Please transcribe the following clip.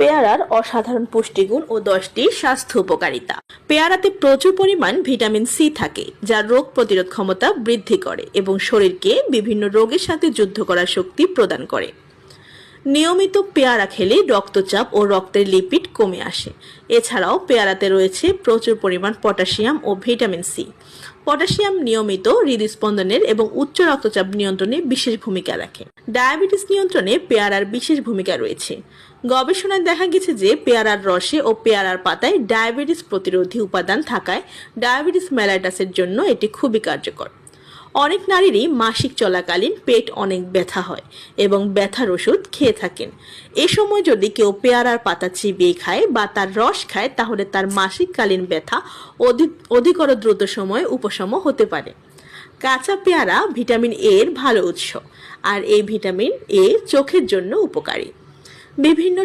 পেয়ারার অসাধারণ পুষ্টিগুণ ও 10টি স্বাস্থ্য উপকারিতা। পেয়ারাতে প্রচুর পরিমাণ ভিটামিন সি থাকে, যা রোগ প্রতিরোধ ক্ষমতা বৃদ্ধি করে এবং শরীরকে বিভিন্ন রোগের সাথে যুদ্ধ করার শক্তি প্রদান করে। নিয়মিত পেয়ারা খেলে রক্তচাপ ও রক্তের লিপিড কমে আসে। এছাড়াও পেয়ারাতে রয়েছে প্রচুর পরিমাণ পটাশিয়াম ও ভিটামিন সি। পটাশিয়াম নিয়মিত হৃদস্পন্দনের এবং উচ্চ রক্তচাপ নিয়ন্ত্রণে বিশেষ ভূমিকা রাখে। ডায়াবেটিস নিয়ন্ত্রণে পেয়ারার বিশেষ ভূমিকা রয়েছে। গবেষণায় দেখা গেছে যে পেয়ারার রসে ও পেয়ারার পাতায় ডায়াবেটিস প্রতিরোধী উপাদান থাকায় ডায়াবেটিস মেলাইটাসের জন্য এটি খুবই কার্যকর। অনেক নারীরই মাসিক চলাকালীন পেট অনেক ব্যথা হয় এবং ব্যথার ওষুধ খেয়ে থাকেন। এ সময় যদি কেউ পেয়ারার পাতা চিবিয়ে খায় বা তার রস খায়, তাহলে তার মাসিককালীন ব্যথা অধিকতর দ্রুত সময়ে উপশম হতে পারে। কাঁচা পেয়ারা ভিটামিন এ এর ভালো উৎস, আর এই ভিটামিন এ চোখের জন্য উপকারী। বিভিন্ন